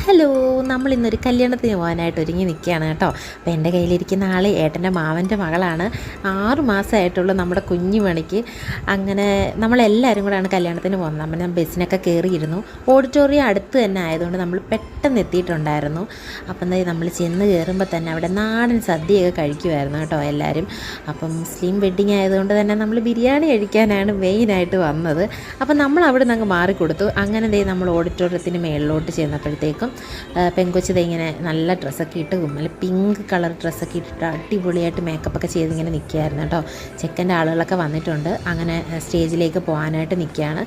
Hello, നമ്മളിന്നൊരു കല്യാണത്തിന് പോകാനായിട്ട് ഒരുങ്ങി നിൽക്കുകയാണ് കേട്ടോ. അപ്പോൾ എൻ്റെ കയ്യിലിരിക്കുന്ന ആൾ ഏട്ടൻ്റെ മാവൻ്റെ മകളാണ്. 6 മാസമായിട്ടുള്ള നമ്മുടെ കുഞ്ഞു മണിക്ക്. അങ്ങനെ നമ്മളെല്ലാവരും കൂടെയാണ് കല്യാണത്തിന് പോകുന്നത്. നമ്മൾ ബസ്സിനൊക്കെ കയറിയിരുന്നു. ഓഡിറ്റോറിയം അടുത്ത് തന്നെ ആയതുകൊണ്ട് നമ്മൾ പെട്ടെന്ന് എത്തിയിട്ടുണ്ടായിരുന്നു. അപ്പം എന്താ നമ്മൾ ചെന്ന് കയറുമ്പോൾ തന്നെ അവിടെ നാടൻ സദ്യയൊക്കെ കഴിക്കുമായിരുന്നു കേട്ടോ എല്ലാവരും. അപ്പം മുസ്ലിം വെഡ്ഡിങ് ആയതുകൊണ്ട് തന്നെ നമ്മൾ ബിരിയാണി കഴിക്കാനാണ് മെയിനായിട്ട് വന്നത്. അപ്പം നമ്മൾ അവിടെ നിന്ന് അങ്ങ് മാറിക്കൊടുത്തു. അങ്ങനെ നമ്മൾ ഓഡിറ്റോറിയത്തിന് മേളിലോട്ട് ചെന്നപ്പോഴത്തേക്കും പെങ്കൊച്ചത് ഇങ്ങനെ നല്ല ഡ്രസ്സൊക്കെ ഇട്ട് നല്ല പിങ്ക് കളർ ഡ്രസ്സൊക്കെ ഇട്ടിട്ട് അടിപൊളിയായിട്ട് മേക്കപ്പൊക്കെ ചെയ്തിങ്ങനെ നിൽക്കുകയായിരുന്നു കേട്ടോ. ചെക്കൻ്റെ ആളുകളൊക്കെ വന്നിട്ടുണ്ട്. അങ്ങനെ സ്റ്റേജിലേക്ക് പോകാനായിട്ട് നിൽക്കുകയാണ്.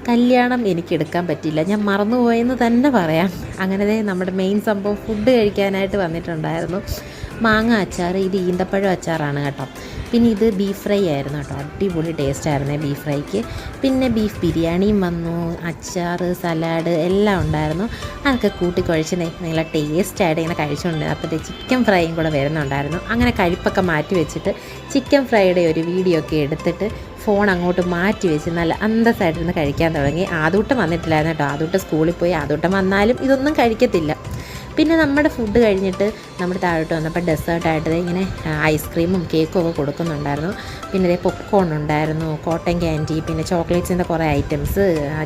കല്യാണം എനിക്ക് എടുക്കാൻ പറ്റില്ല, ഞാൻ മറന്നുപോയെന്ന് തന്നെ പറയാം. അങ്ങനെ നമ്മുടെ മെയിൻ സംഭവം ഫുഡ് കഴിക്കാനായിട്ട് വന്നിട്ടുണ്ടായിരുന്നു. മാങ്ങ അച്ചാർ, ഇത് ഈന്തപ്പഴം അച്ചാറാണ് കേട്ടോ. പിന്നെ ഇത് ബീഫ് ഫ്രൈ ആയിരുന്നു കേട്ടോ. അടിപൊളി ടേസ്റ്റായിരുന്നു ബീഫ് ഫ്രൈക്ക്. പിന്നെ ബീഫ് ബിരിയാണിയും വന്നു, അച്ചാർ, സലാഡ് എല്ലാം ഉണ്ടായിരുന്നു. അതൊക്കെ കൂട്ടിക്കുഴച്ച് നല്ല ടേസ്റ്റായിട്ട് ഇങ്ങനെ കഴിച്ചുകൊണ്ട് അപ്പോഴത്തെ ചിക്കൻ ഫ്രൈയും കൂടെ വരുന്നുണ്ടായിരുന്നു. അങ്ങനെ കഴിപ്പൊക്കെ മാറ്റി വെച്ചിട്ട് ചിക്കൻ ഫ്രൈയുടെ ഒരു വീഡിയോ ഒക്കെ എടുത്തിട്ട് ഫോൺ അങ്ങോട്ട് മാറ്റി വെച്ച് നല്ല അന്തസ്സായിട്ടിരുന്ന് കഴിക്കാൻ തുടങ്ങി. ആദൂട്ടം വന്നിട്ടില്ലായിരുന്നു കേട്ടോ. ആദൂട്ടം സ്കൂളിൽ പോയി. ആദൂട്ടം വന്നാലും ഇതൊന്നും കഴിക്കത്തില്ല. പിന്നെ നമ്മുടെ ഫുഡ് കഴിഞ്ഞിട്ട് നമ്മൾ താഴോട്ട് വന്നപ്പോൾ ഡെസേർട്ടായിട്ട് ഇങ്ങനെ ഐസ്ക്രീമും കേക്കും ഒക്കെ കൊടുക്കുന്നുണ്ടായിരുന്നു. പിന്നെ ഇതേ പോപ്കോൺ ഉണ്ടായിരുന്നു, കോട്ടൺ ക്യാൻഡി, പിന്നെ ചോക്ലേറ്റ്സിൻ്റെ കുറേ ഐറ്റംസ്,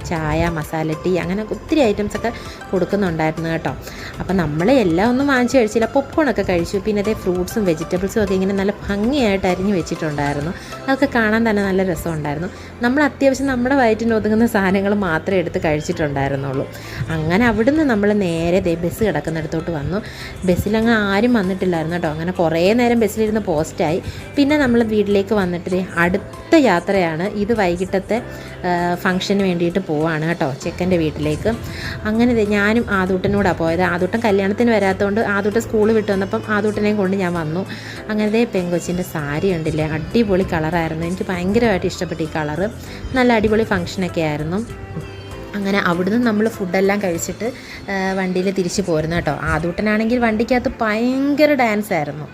ചായ, മസാല ടീ, അങ്ങനെ ഒത്തിരി ഐറ്റംസൊക്കെ കൊടുക്കുന്നുണ്ടായിരുന്നു കേട്ടോ. അപ്പോൾ നമ്മൾ എല്ലാം ഒന്നും വാങ്ങിച്ച് കഴിച്ചില്ല, പോപ്കോണൊക്കെ കഴിച്ചു. പിന്നെ അതേ ഫ്രൂട്ട്സും വെജിറ്റബിൾസും ഒക്കെ ഇങ്ങനെ നല്ല ഭംഗിയായിട്ട് അരിഞ്ഞ് വെച്ചിട്ടുണ്ടായിരുന്നു. അതൊക്കെ കാണാൻ തന്നെ നല്ല രസമുണ്ടായിരുന്നു. നമ്മൾ അത്യാവശ്യം നമ്മുടെ വയറ്റിന് ഒതുങ്ങുന്ന സാധനങ്ങൾ മാത്രമേ എടുത്ത് കഴിച്ചിട്ടുണ്ടായിരുന്നുള്ളൂ. അങ്ങനെ അവിടുന്ന് നമ്മൾ നേരെ ബസ് കിടക്കുന്നിടത്തോട്ട് വന്നു. ബസ്സിലങ്ങ് ആരും വന്നിട്ടില്ലായിരുന്നു കേട്ടോ. അങ്ങനെ കുറേ നേരം ബസ്സിലിരുന്ന് പോസ്റ്റായി. പിന്നെ നമ്മൾ വീട്ടിലേക്ക് വന്നിട്ട് അടുത്ത യാത്രയാണ്. ഇത് വൈകിട്ടത്തെ ഫംഗ്ഷന് വേണ്ടിയിട്ട് പോവാണ് കേട്ടോ, ചെക്കൻ്റെ വീട്ടിലേക്ക്. അങ്ങനെ ഞാനും ആദൂട്ടനോടാണ് പോയത്. ആദൂട്ടൻ കല്യാണത്തിന് വരാത്തതുകൊണ്ട് ആദൂട്ടൻ സ്കൂൾ വിട്ട് വന്നപ്പം ആദൂട്ടനെയും കൊണ്ട് ഞാൻ വന്നു. അങ്ങനത്തെ പെങ്കൊച്ചിൻ്റെ സാരി ഉണ്ടില്ലേ, അടിപൊളി കളറായിരുന്നു. എനിക്ക് ഭയങ്കരമായിട്ട് ഇഷ്ടപ്പെട്ടു ഈ കളറ്. നല്ല അടിപൊളി ഫംഗ്ഷനൊക്കെ ആയിരുന്നു. അങ്ങനെ അവിടുന്ന് നമ്മൾ ഫുഡെല്ലാം കഴിച്ചിട്ട് വണ്ടിയിൽ തിരിച്ച് പോരുന്നു കേട്ടോ. ആദൂട്ടനാണെങ്കിൽ വണ്ടിക്കകത്ത് ഭയങ്കര ഡാൻസായിരുന്നു.